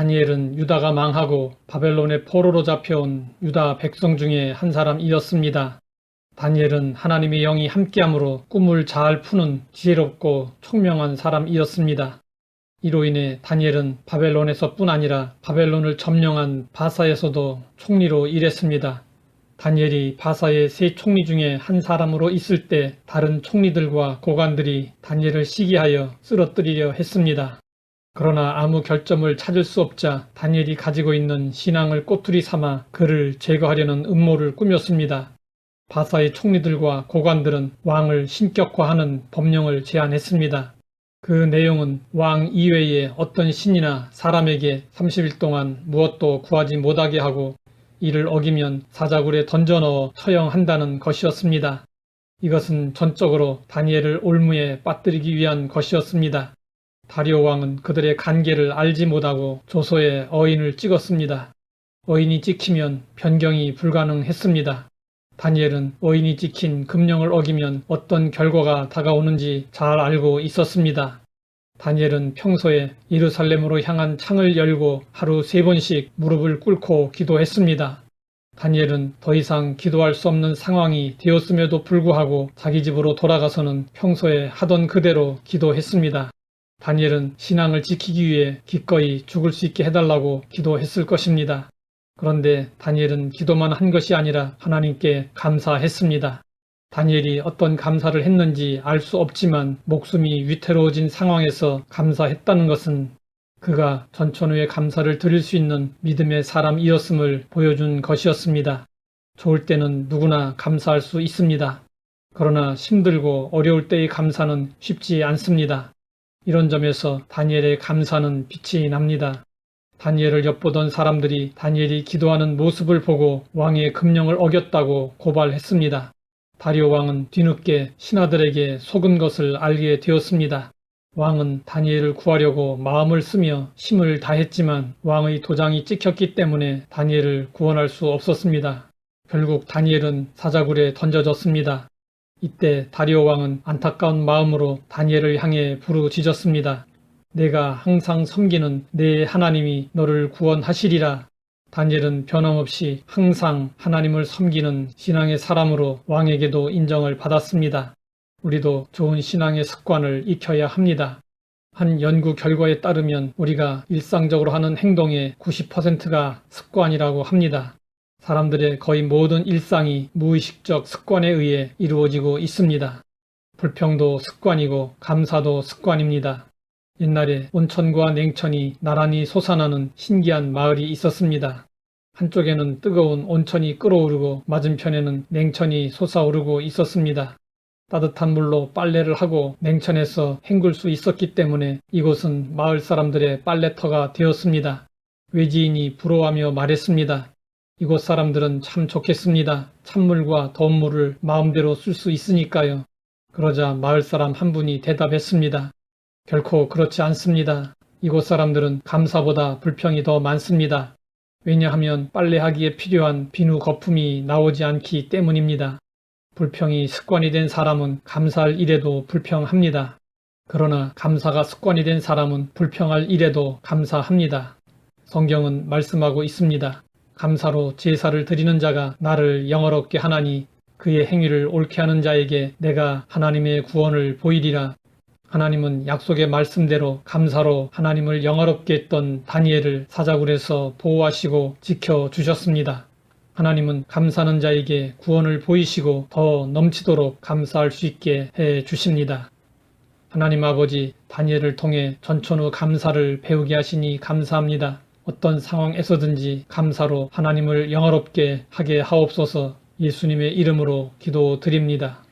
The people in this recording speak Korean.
다니엘은 유다가 망하고 바벨론의 포로로 잡혀온 유다 백성 중에 한 사람이었습니다. 다니엘은 하나님의 영이 함께함으로 꿈을 잘 푸는 지혜롭고 총명한 사람이었습니다. 이로 인해 다니엘은 바벨론에서뿐 아니라 바벨론을 점령한 바사에서도 총리로 일했습니다. 다니엘이 바사의 세 총리 중에 한 사람으로 있을 때 다른 총리들과 고관들이 다니엘을 시기하여 쓰러뜨리려 했습니다. 그러나 아무 결점을 찾을 수 없자 다니엘이 가지고 있는 신앙을 꼬투리 삼아 그를 제거하려는 음모를 꾸몄습니다. 바사의 총리들과 고관들은 왕을 신격화하는 법령을 제안했습니다. 그 내용은 왕 이외의 어떤 신이나 사람에게 30일 동안 무엇도 구하지 못하게 하고 이를 어기면 사자굴에 던져 넣어 처형한다는 것이었습니다. 이것은 전적으로 다니엘을 올무에 빠뜨리기 위한 것이었습니다. 다리오 왕은 그들의 관계를 알지 못하고 조서에 어인을 찍었습니다. 어인이 찍히면 변경이 불가능했습니다. 다니엘은 어인이 찍힌 금령을 어기면 어떤 결과가 다가오는지 잘 알고 있었습니다. 다니엘은 평소에 예루살렘으로 향한 창을 열고 하루 3번씩 무릎을 꿇고 기도했습니다. 다니엘은 더 이상 기도할 수 없는 상황이 되었음에도 불구하고 자기 집으로 돌아가서는 평소에 하던 그대로 기도했습니다. 다니엘은 신앙을 지키기 위해 기꺼이 죽을 수 있게 해달라고 기도했을 것입니다. 그런데 다니엘은 기도만 한 것이 아니라 하나님께 감사했습니다. 다니엘이 어떤 감사를 했는지 알 수 없지만 목숨이 위태로워진 상황에서 감사했다는 것은 그가 전천후의 감사를 드릴 수 있는 믿음의 사람이었음을 보여준 것이었습니다. 좋을 때는 누구나 감사할 수 있습니다. 그러나 힘들고 어려울 때의 감사는 쉽지 않습니다. 이런 점에서 다니엘의 감사는 빛이 납니다. 다니엘을 엿보던 사람들이 다니엘이 기도하는 모습을 보고 왕의 금령을 어겼다고 고발했습니다. 다리오 왕은 뒤늦게 신하들에게 속은 것을 알게 되었습니다. 왕은 다니엘을 구하려고 마음을 쓰며 힘을 다했지만 왕의 도장이 찍혔기 때문에 다니엘을 구원할 수 없었습니다. 결국 다니엘은 사자굴에 던져졌습니다. 이때 다리오 왕은 안타까운 마음으로 다니엘을 향해 부르짖었습니다. 내가 항상 섬기는 내 하나님이 너를 구원하시리라. 다니엘은 변함없이 항상 하나님을 섬기는 신앙의 사람으로 왕에게도 인정을 받았습니다. 우리도 좋은 신앙의 습관을 익혀야 합니다. 한 연구 결과에 따르면 우리가 일상적으로 하는 행동의 90%가 습관이라고 합니다. 사람들의 거의 모든 일상이 무의식적 습관에 의해 이루어지고 있습니다. 불평도 습관이고 감사도 습관입니다. 옛날에 온천과 냉천이 나란히 솟아나는 신기한 마을이 있었습니다. 한쪽에는 뜨거운 온천이 끓어오르고 맞은편에는 냉천이 솟아오르고 있었습니다. 따뜻한 물로 빨래를 하고 냉천에서 헹굴 수 있었기 때문에 이곳은 마을 사람들의 빨래터가 되었습니다. 외지인이 부러워하며 말했습니다. 이곳 사람들은 참 좋겠습니다. 찬물과 더운 물을 마음대로 쓸 수 있으니까요. 그러자 마을 사람 한 분이 대답했습니다. 결코 그렇지 않습니다. 이곳 사람들은 감사보다 불평이 더 많습니다. 왜냐하면 빨래하기에 필요한 비누 거품이 나오지 않기 때문입니다. 불평이 습관이 된 사람은 감사할 일에도 불평합니다. 그러나 감사가 습관이 된 사람은 불평할 일에도 감사합니다. 성경은 말씀하고 있습니다. 감사로 제사를 드리는 자가 나를 영화롭게 하나니 그의 행위를 옳게 하는 자에게 내가 하나님의 구원을 보이리라. 하나님은 약속의 말씀대로 감사로 하나님을 영화롭게 했던 다니엘을 사자굴에서 보호하시고 지켜주셨습니다. 하나님은 감사하는 자에게 구원을 보이시고 더 넘치도록 감사할 수 있게 해 주십니다. 하나님 아버지, 다니엘을 통해 전천후 감사를 배우게 하시니 감사합니다. 어떤 상황에서든지 감사로 하나님을 영화롭게 하게 하옵소서. 예수님의 이름으로 기도드립니다.